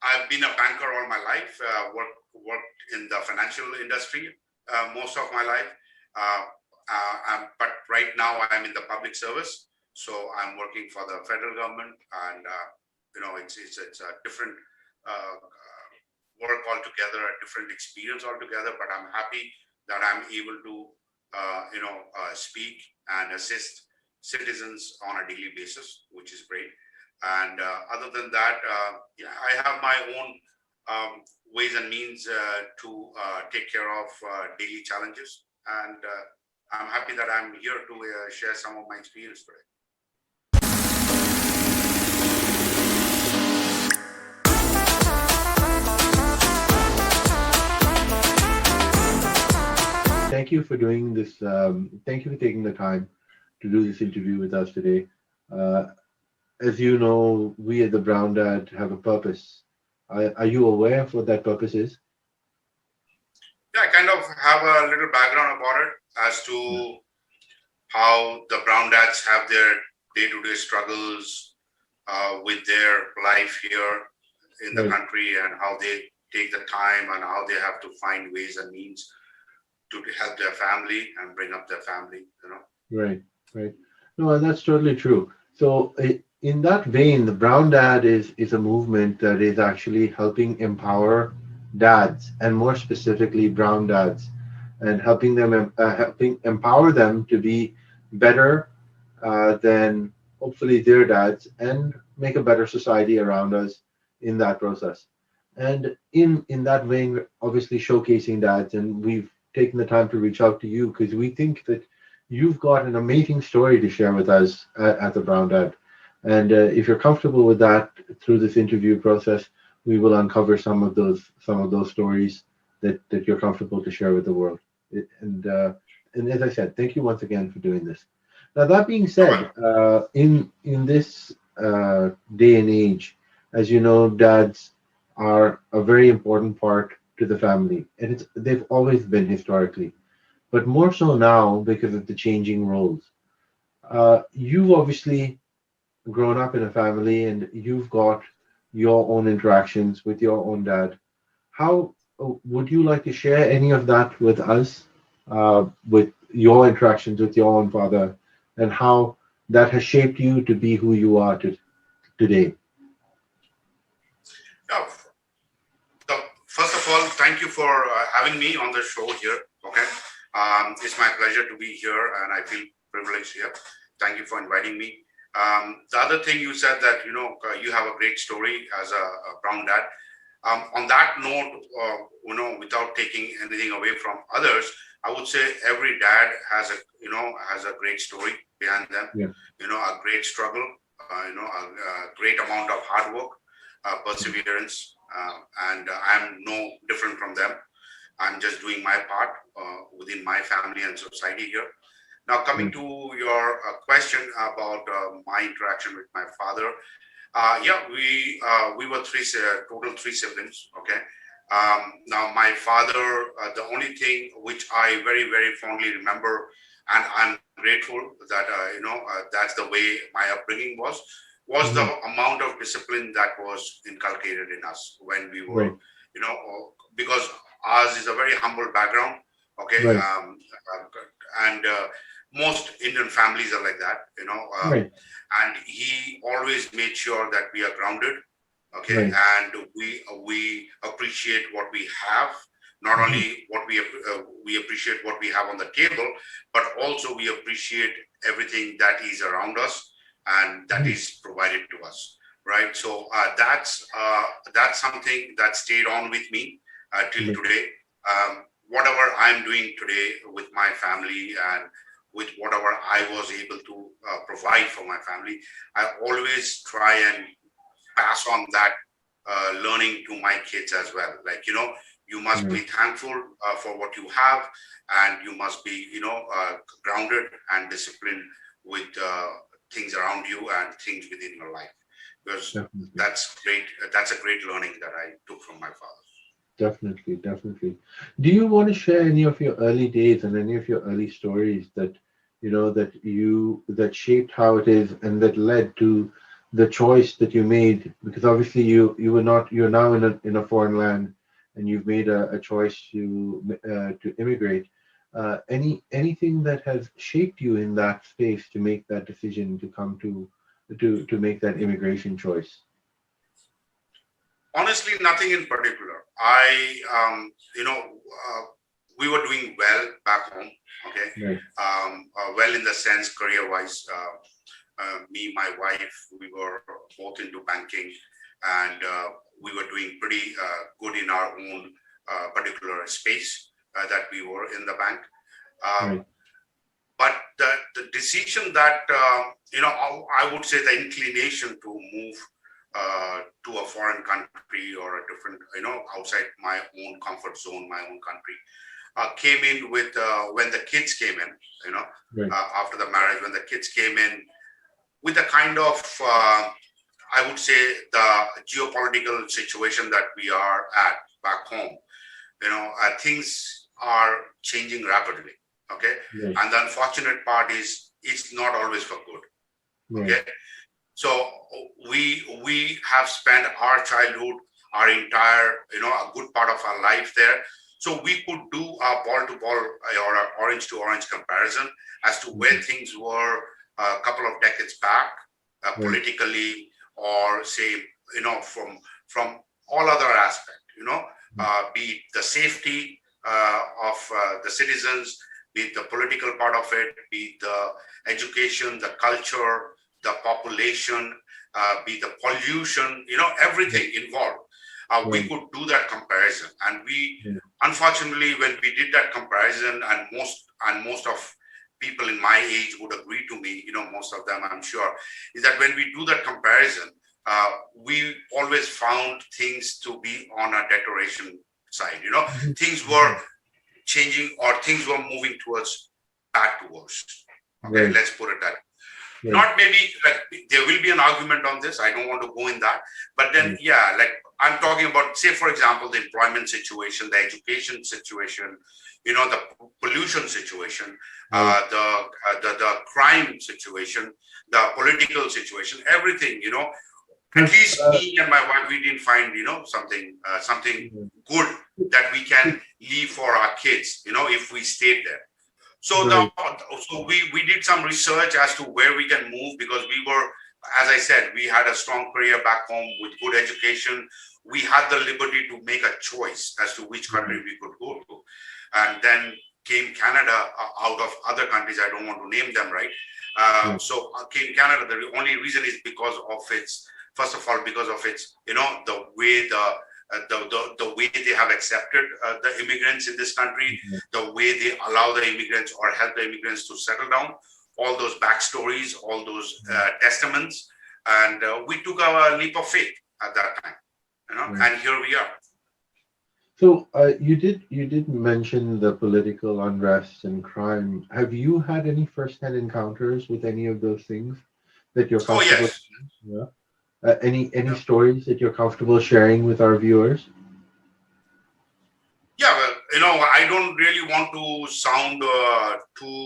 I've been a banker all my life, worked in the financial industry most of my life. Uh, but right now I'm in the public service, so I'm working for the federal government, and it's a different work altogether, a different experience altogether. But I'm happy that I'm able to speak and assist citizens on a daily basis, which is great. And other than that, yeah, I have my own ways and means to take care of daily challenges. And I'm happy that I'm here to share some of my experience today. Thank you for doing this. Thank you for taking the time to do this interview with us today. Uh, as you know, we at the Brown Dad have a purpose. Are you aware of what that purpose is? Yeah, I kind of have a little background about it as to how the brown dads have their day-to-day struggles with their life here in the Right, country, and how they take the time and how they have to find ways and means to help their family and bring up their family. right, right. No, that's totally true. So, in that vein, the Brown Dad is a movement that is actually helping empower dads, and more specifically, brown dads, and helping empower them to be better than hopefully their dads, and make a better society around us in that process. And in that vein, obviously showcasing dads, and we've taken the time to reach out to you because we think that you've got an amazing story to share with us at the Brown Dad. And if you're comfortable with that, through this interview process, we will uncover some of those stories that you're comfortable to share with the world. And as I said, thank you once again for doing this. Now, that being All right. said, in this day and age, as you know, dads are a very important part to the family, and they've always been historically, but more so now because of the changing roles. You've obviously grown up in a family, and you've got your own interactions with your own dad. How would you like to share any of that with us, with your interactions with your own father, and how that has shaped you to be who you are today? Yeah. So first of all, thank you for having me on the show here. Okay, it's my pleasure to be here, and I feel privileged here. Thank you for inviting me. The other thing you said that you have a great story as a brown dad. On that note, without taking anything away from others, I would say every dad has a great story behind them. Yeah. A great struggle. A great amount of hard work, perseverance, and I'm no different from them. I'm just doing my part within my family and society here. Now, coming Mm. to your question about my interaction with my father, yeah, we were total three siblings. Okay. Now, my father, the only thing which I very very fondly remember, and I'm grateful that that's the way my upbringing was the Mhm. amount of discipline that was inculcated in us when we were, Right, because ours is a very humble background. Okay. right, And most Indian families are like that. right, And he always made sure that we are grounded. Okay. right. And we appreciate what we have. Not Mhm. only we appreciate what we have on the table, but also we appreciate everything that is around us and that Mhm. is provided to us, right? So that's something that stayed on with me till Right. today. Whatever I'm doing today with my family, and with whatever I was able to provide for my family, I always try and pass on that learning to my kids as well. Like, you must be Right. thankful for what you have, and you must be, grounded and disciplined with things around you and things within your life, because Definitely. that's great. That's a great learning that I took from my father. Definitely, definitely. Do you want to share any of your early days and any of your early stories that that shaped how it is and that led to the choice that you made, because obviously you were not, you're now in a foreign land, and you've made a choice to immigrate. Anything that has shaped you in that space to make that decision to come to make that immigration choice? Honestly, nothing in particular. We were doing well back home. Okay, Right. well in the sense career-wise. Me, my wife, we were both into banking, and we were doing pretty good in our own particular space that we were in the bank. Uh, Right. but the decision that I would say the inclination to move to a foreign country or a different, outside my own comfort zone, my own country, came in with when the kids came in, you know, Right. after the marriage, when the kids came in with the kind of, I would say, the geopolitical situation that we are at back home. Things are changing rapidly. Okay, Right. and the unfortunate part is it's not always for good. Right. Okay, so we have spent our childhood, our entire, a good part of our life there. So we could do a ball to ball or a orange to orange comparison as to where Mhm. things were a couple of decades back, Right. politically, or say, from all other aspect, be it the safety of the citizens, be it the political part of it, be it the education, the culture, the population, be the pollution, Right. everything involved. We Right. could do that comparison, and we, Right. unfortunately, when we did that comparison, and most of people in my age would agree to me, most of them, I'm sure, is that when we do that comparison, we always found things to be on a deterioration side. Mhm. Things were Mhm. changing, or things were moving towards bad to worse. Okay, Right. let's put it that. Right. Not maybe like there will be an argument on this. I don't want to go in that, but then Right. yeah, like I'm talking about, say for example, the employment situation, the education situation, the pollution situation, Right. the crime situation, the political situation, everything. At Have least me and my wife, we didn't find something good that we can leave for our kids. If we stayed there. So the right. so we did some research as to where we can move, because we were, as I said, we had a strong career back home with good education. We had the liberty to make a choice as to which country Right. we could go to, and then came Canada, out of other countries. I don't want to name them, right? Right. Came Canada. The only reason is because of its, first of all, because of its, the way the way they have accepted the immigrants in this country, Mhm. the way they allow the immigrants or help the immigrants to settle down, all those backstories, all those testaments, and we took our leap of faith at that time, Right. and here we are. So you did mention the political unrest and crime. Have you had any firsthand encounters with any of those things that you're Oh comfortable? yes, Yeah. Any yeah, stories that you're comfortable sharing with our viewers? yeah. Well, I don't really want to sound too,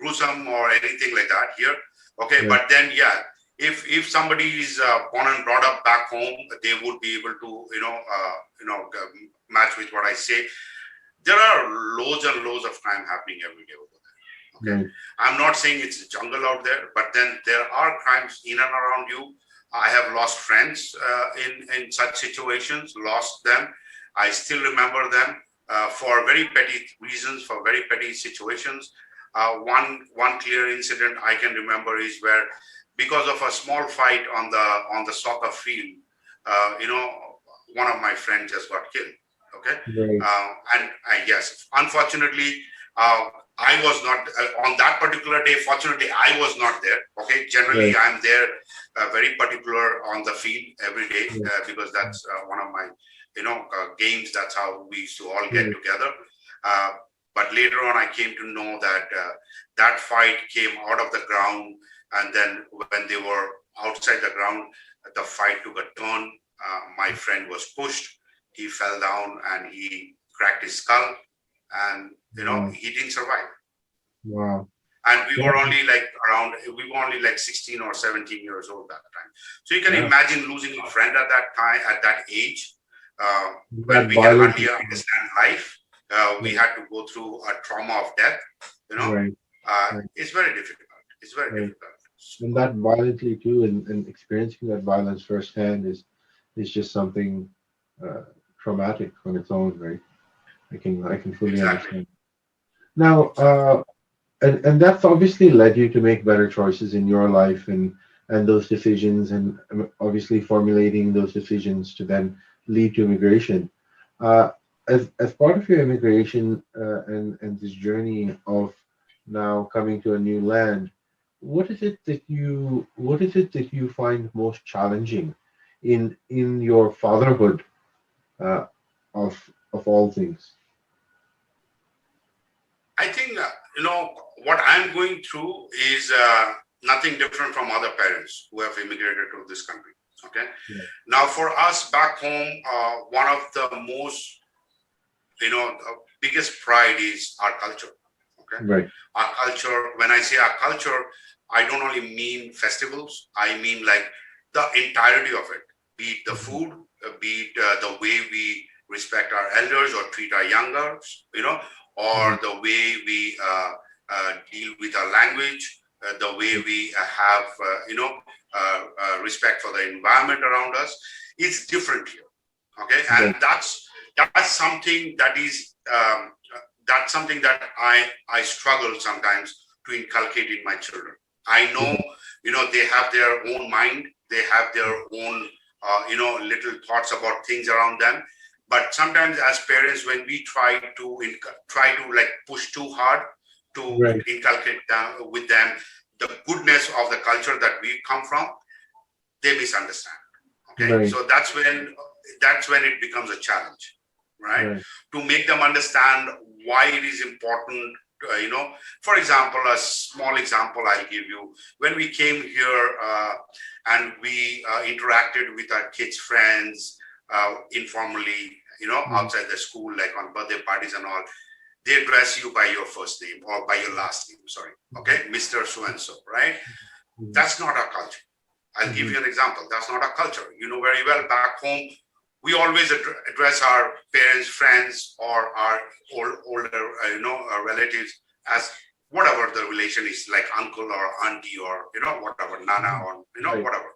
gruesome or anything like that here. Okay, Right. but then yeah, if somebody is born and brought up back home, they would be able to, match with what I say. There are loads and loads of crime happening every day over there. Okay, Right. I'm not saying it's a jungle out there, but then there are crimes in and around you. I have lost friends in such situations, lost them. I still remember them for very petty reasons, for very petty situations. One clear incident I can remember is where, because of a small fight on the soccer field, uh, you know, one of my friends just got killed. Okay, Right. and yes, unfortunately, uh, I was not on that particular day. Fortunately, I was not there. Okay, generally Right. I'm there, very particular on the field every day, Right. because that's one of my, games. That's how we used to all get Right. together. Uh, but later on, I came to know that that fight came out of the ground, and then when they were outside the ground, the fight took a turn. My friend was pushed. He fell down and he cracked his skull, and Wow. he didn't survive. Wow. and we Yeah, were only like around, we were only like 16 or 17 years old that time. So you can yeah. imagine losing a friend at that time, at that age, uh, when That we can violence hardly is understand life. We right, had to go through a trauma of death, you know. right, right, It's very difficult. It's very right. difficult. And that violently too, and experiencing that violence firsthand is just something uh, traumatic on its own, right? I can fully Exactly. understand. Now, Exactly. and that's obviously led you to make better choices in your life and those decisions, and obviously formulating those decisions to then lead to immigration. Uh, as part of your immigration and this journey of now coming to a new land, what is it that you find most challenging in your fatherhood uh, of all things? I think, what I'm going through is nothing different from other parents who have immigrated to this country. Okay. Yeah. Now, for us back home, one of the most, biggest pride is our culture. Okay. Right. Our culture, when I say our culture, I don't only mean festivals, I mean like the entirety of it, be it the Mhm. food, be it the way we respect our elders or treat our youngers, or Mhm. the way we deal with our language, the way we have, respect for the environment around us. It's different here. Okay. Right. And that's something that is, that's something that I struggle sometimes to inculcate in my children. I know, Right. they have their own mind, they have their own, little thoughts about things around them. But sometimes, as parents, when we try to like push too hard to Right. inculcate them, with them, the goodness of the culture that we come from, they misunderstand. Okay, Right. so that's when it becomes a challenge, right? Right. To make them understand why it is important. For example, a small example I'll give you. When we came here, and we interacted with our kids' friends, informally, Mhm. outside the school, like on birthday parties and all, they address you by your first name or by your last name. Sorry, Mhm. okay, Mister So and So, right? Mhm. That's not our culture. I'll give Mhm. you an example. That's not our culture. You know very well, back home, we always address our parents, friends, or our older, relatives as whatever the relation is, like uncle or auntie or, whatever, nana Mhm. or, Right. whatever.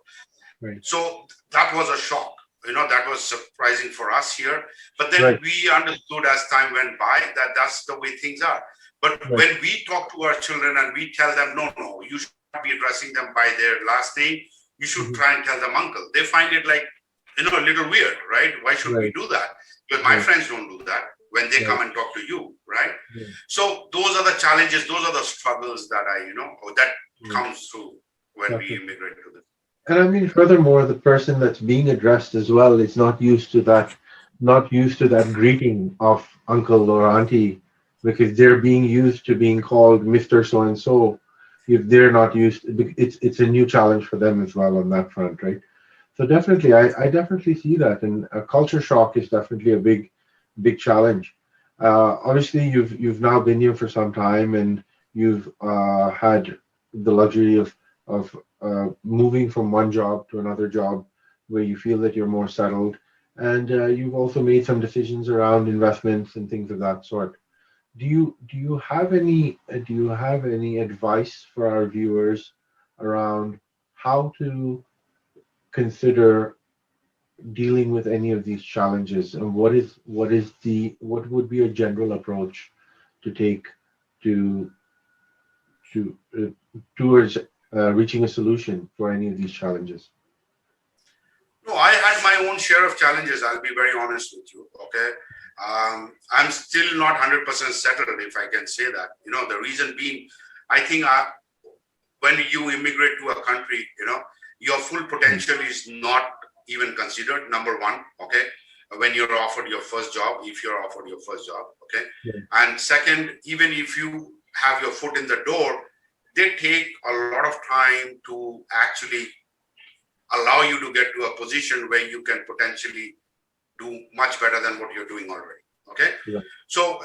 Right. So that was a shock. That was surprising for us here. But then Right. we understood as time went by that that's the way things are. But Right. when we talk to our children and we tell them, no, no, you should not be addressing them by their last name, you should Mhm. try and tell them uncle. They find it like, a little weird, right? Why should we Right. do that? Because my Right. friends don't do that when they Right. come and talk to you, right? Right. So those are the challenges, those are the struggles that or that Right. comes through when we Definitely. immigrate to this. And I mean, furthermore, the person that's being addressed as well is not used to that greeting of uncle or auntie, because they're being used to being called Mr. So and so. If they're not used, it's a new challenge for them as well on that front, right? So definitely, I definitely see that, and a culture shock is definitely a big challenge. Obviously, you've now been here for some time, and you've had the luxury of moving from one job to another job where you feel that you're more settled, and you've also made some decisions around investments and things of that sort. Do you have any advice for our viewers around how to consider dealing with any of these challenges, and what would be a general approach to take to towards reaching a solution for any of these challenges? No, I had my own share of challenges. I'll be very honest with you. Okay. I'm still not 100% settled, if I can say that. The reason being, I think when you immigrate to a country, your full Mm. potential is not even considered, number one. Okay. When you're offered your first job, if you're offered your first job. Okay. Yeah. And second, even if you have your foot in the door, they take a lot of time to actually allow you to get to a position where you can potentially do much better than what you're doing already. Okay, Right. so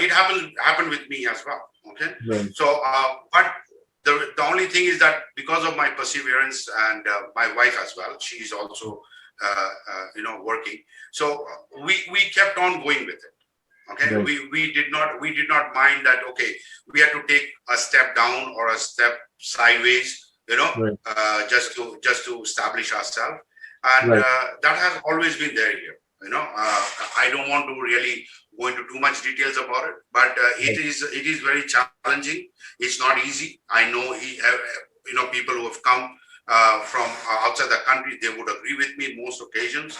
it happened with me as well. Okay, Right. so but the only thing is that because of my perseverance and my wife as well, she's also working. So we kept on going with it. Okay, Right. we did not mind that. Okay, we had to take a step down or a step sideways, Right. just to establish ourselves, and Right. that has always been there here. I don't want to really go into too much details about it, but it is very challenging. It's not easy. I know people who have come from outside the country, they would agree with me most occasions.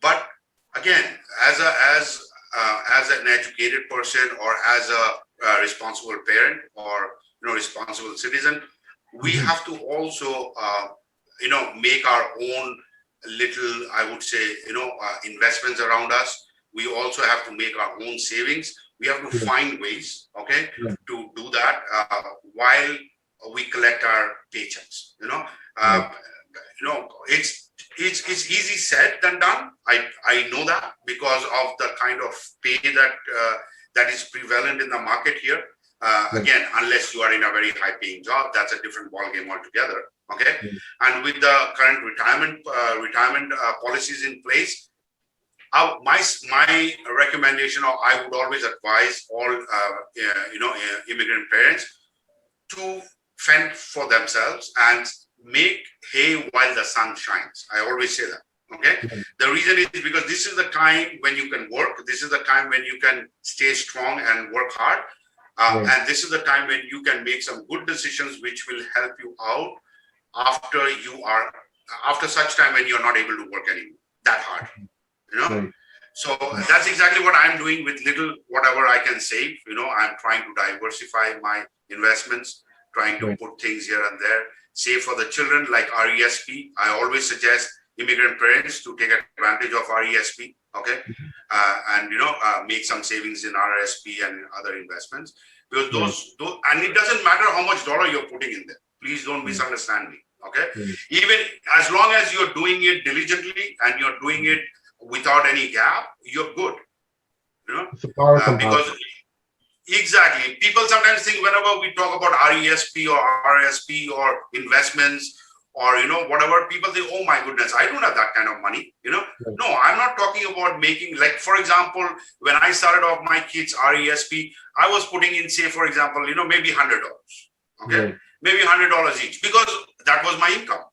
But again, as a as an educated person, or as a responsible parent, or responsible citizen, we Mhm. have to also make our own little, I would say, investments around us. We also have to make our own savings. We have to Right. find ways, okay, Right. to do that while we collect our paychecks. Right. uh, it's easy said than done. I know that because of the kind of pay that is prevalent in the market here. Right. Again, unless you are in a very high paying job, that's a different ballgame altogether. Okay, Right. and with the current retirement policies in place, my recommendation, or I would always advise all immigrant parents to fend for themselves and make hay while the sun shines. I always say that. Okay. Right. The reason is because this is the time when you can work. This is the time when you can stay strong and work hard. Right. And this is the time when you can make some good decisions which will help you out after after such time when you're not able to work anymore that hard. you know Right. so that's exactly what I'm doing with little whatever I can save. I'm trying to diversify my investments, trying to Right. put things here and there, save for the children like RESP. I always suggest immigrant parents to take advantage of RESP, okay, and make some savings in RSP and other investments, because Right. those, and it doesn't matter how much dollar you're putting in there. Please don't Right. misunderstand me, okay? Right. Even as long as you're doing it diligently and you're doing it without any gap, you're good. It's a power Because compound. exactly, people sometimes think whenever we talk about RESP or RSP or investments or whatever, people think, oh my goodness, I don't have that kind of money. Right. No, I'm not talking about making, like, for example, when I started off my kids RESP, I was putting in, say, for example, maybe $100. Okay, Right. maybe $100 each, because that was my income.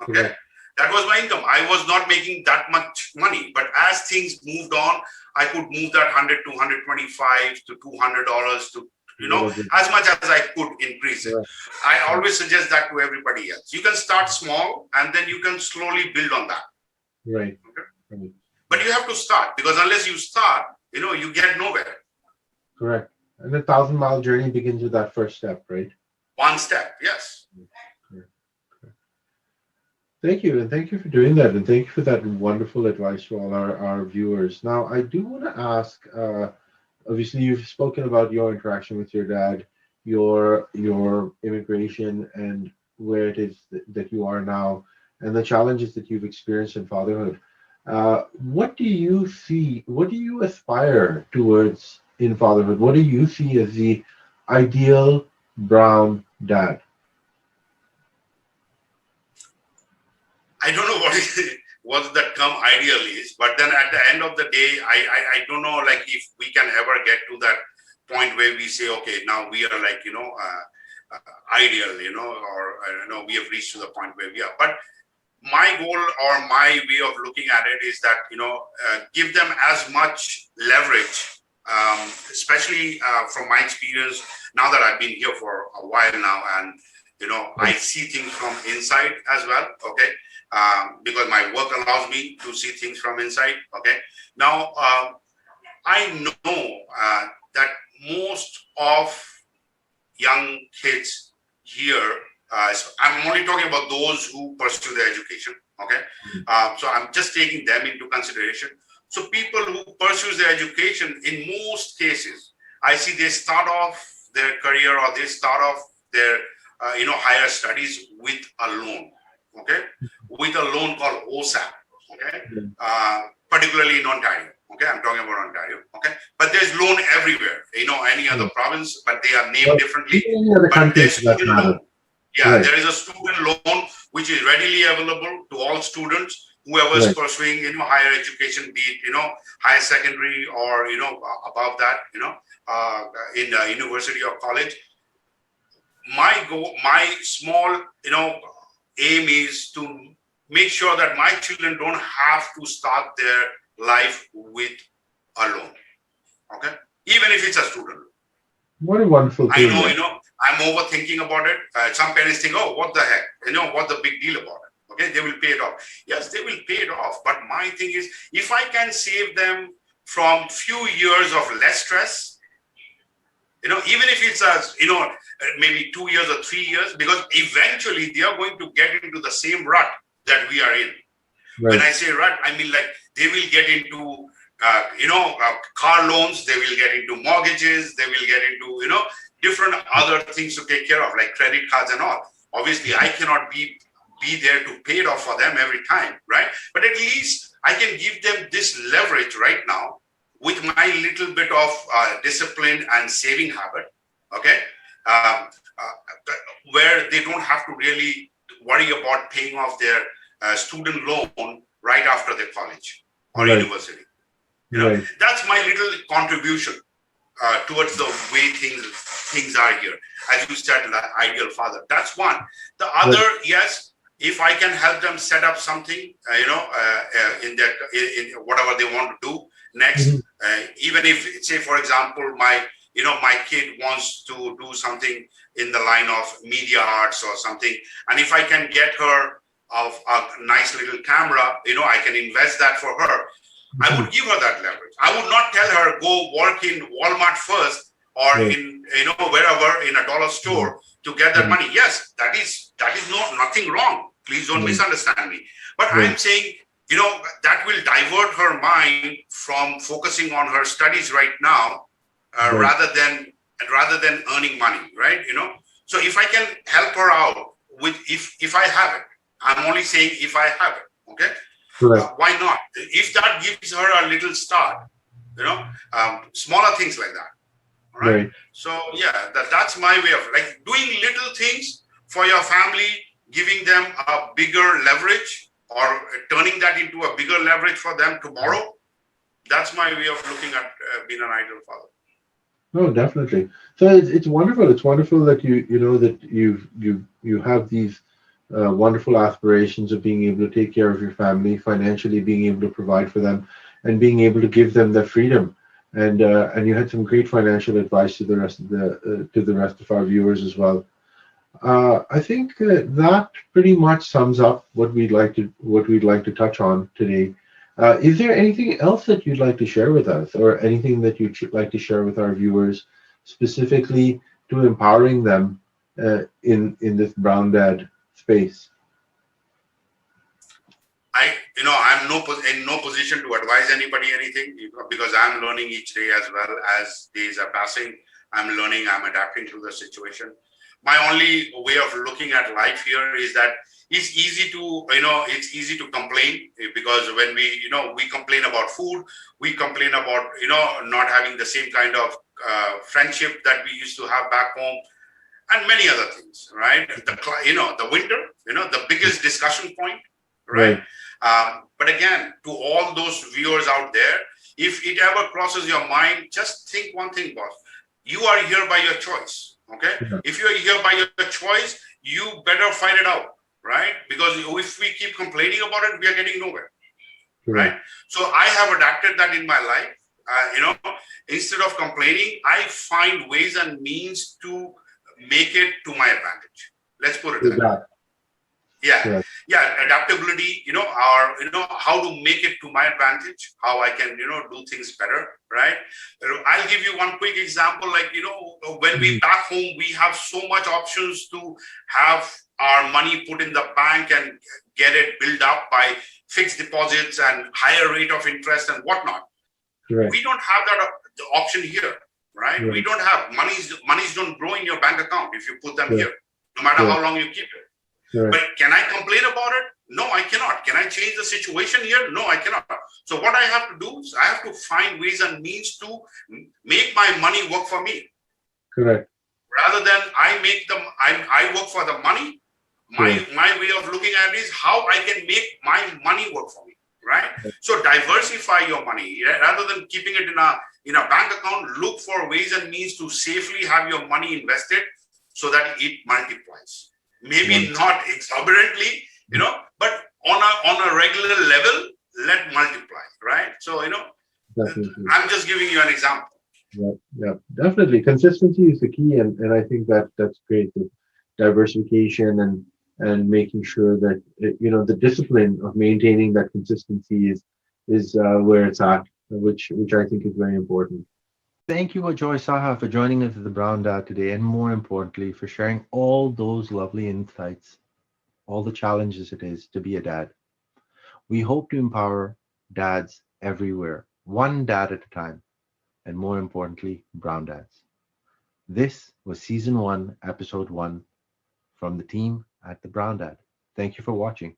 Okay, Correct. that was my income. I was not making that much money, but as things moved on, I could move that 100 to 125 to $200 to Whatever. as much as I could increase it. Correct. I Right. always suggest that to everybody else. You can start small and then you can slowly build on that. Right. Okay? Right. But you have to start, because unless you start, you get nowhere. Correct. And the 1,000-mile journey begins with that first step, right? One step, yes. Correct. Thank you, and thank you for doing that, and thank you for that wonderful advice to all our viewers. Now, I do want to ask. Obviously, you've spoken about your interaction with your dad, your immigration, and where it is that you are now, and the challenges that you've experienced in fatherhood. What do you see? What do you aspire towards in fatherhood? What do you see as the ideal brown dad? I don't know what the term ideal is, but then at the end of the day, I don't know, like, if we can ever get to that point where we say, okay, now we are like, ideal, or we have reached to the point where we are. But my goal, or my way of looking at it, is that give them as much leverage, especially from my experience now that I've been here for a while now, and I see things from inside as well. Okay, because my work allows me to see things from inside. Okay, now I know that most of young kids here, I'm only talking about those who pursue their education. Okay, so I'm just taking them into consideration. So people who pursue their education, in most cases, I see they start off their career, or they start off their higher studies with a loan. Okay, with a loan called OSAP. Okay, particularly in Ontario. Okay, I'm talking about Ontario. Okay, but there's loan everywhere. Any other Right. province, but they are named Well, differently. even any other But country there's for that student matter. loan. Yeah, Right. there is a student loan which is readily available to all students, whoever is Right. pursuing, higher education, be it, higher secondary or, above that, in university or college. My goal, my small, aim is to make sure that my children don't have to start their life with a loan. Okay, even if it's a student loan. What a wonderful I thing. know, Yeah. I'm overthinking about it. Some parents think, oh, what the heck? What the big deal about it? Okay, they will pay it off. Yes, they will pay it off. But my thing is, if I can save them from few years of less stress, even if it's maybe 2 years or 3 years, because eventually they are going to get into the same rut that we are in. When Right. I say rut, I mean like they will get into car loans, they will get into mortgages, they will get into different other things to take care of, like credit cards and all. Obviously, I cannot be there to pay it off for them every time, right? But at least I can give them this leverage right now with my little bit of discipline and saving habit, okay, um, where they don't have to really worry about paying off their student loan right after their college or Right. university. Right. That's my little contribution towards the way things are here. As you said, the ideal father. That's one. The Right. other, yes, if I can help them set up something, in their in whatever they want to do next, Mhm. even if, say, for example, my kid wants to do something in the line of media arts or something, and if I can get her of a nice little camera, I can invest that for her. I Mhm. would give her that leverage. I would not tell her go work in Walmart first or Right. in wherever in a dollar Right. store to get that Right. money. Yes, that is nothing wrong. Please don't Right. misunderstand me. But Right. I'm saying that will divert her mind from focusing on her studies right now, Right. rather than earning money, right? So if I can help her out with, if I have it, I'm only saying if I have it, okay. Correct. Why not? If that gives her a little start, smaller things like that. All right. Right. So yeah, that's my way of like doing little things for your family, giving them a bigger leverage or turning that into a bigger leverage for them tomorrow. That's my way of looking at being an ideal father. No, definitely. So it's wonderful. It's wonderful that you know that you have these wonderful aspirations of being able to take care of your family financially, being able to provide for them, and being able to give them the freedom. And you had some great financial advice to the rest of our viewers as well. I think that pretty much sums up what we'd like to touch on today. Is there anything else that you'd like to share with us, or anything that you'd like to share with our viewers, specifically to empowering them in this brown dad space? I'm in no position to advise anybody anything, because I'm learning each day as well as days are passing. I'm learning, I'm adapting to the situation. My only way of looking at life here is that it's easy to complain, because when we complain about food, we complain about, not having the same kind of friendship that we used to have back home, and many other things, right? The winter, the biggest discussion point, right? Right. But again, to all those viewers out there, if it ever crosses your mind, just think one thing, boss. You are here by your choice, okay? Yeah. If you are here by your choice, you better fight it out, right? Because if we keep complaining about it, we are getting nowhere, right? Correct. So I have adapted that in my life. Instead of complaining, I find ways and means to make it to my advantage. Let's put it With that way. that. Yeah, Correct. yeah, adaptability, or how to make it to my advantage, how I can do things better, right? I'll give you one quick example. Like, when we Mhm. back home, we have so much options to have our money put in the bank and get it built up by fixed deposits and higher rate of interest and whatnot. Correct. We don't have that the option here, right? We Right. don't have monies don't grow in your bank account if you put them Correct. here, no matter how Correct. long you keep it. Correct. But can I complain about it? No, I cannot. Can I change the situation here? No, I cannot. So what I have to do is I have to find ways and means to make my money work for me, Correct. rather than I work for the money. Correct. My way of looking at it is how I can make my money work for me, right? So diversify your money, rather than keeping it in a bank account. Look for ways and means to safely have your money invested so that it multiplies. Maybe One. not exuberantly, but on a regular level, let multiply, right? So Definitely. I'm just giving you an example. Yeah, yeah, definitely. Consistency is the key, and I think that that's great. The diversification and making sure that the discipline of maintaining that consistency is where it's at, which I think is very important. Thank you, Ajoy Saha, for joining us at the Brown Dad today, and more importantly, for sharing all those lovely insights, all the challenges it is to be a dad. We hope to empower dads everywhere, one dad at a time, and more importantly, brown dads. This was season 1, episode 1 from the team at the Brown Dad. Thank you for watching.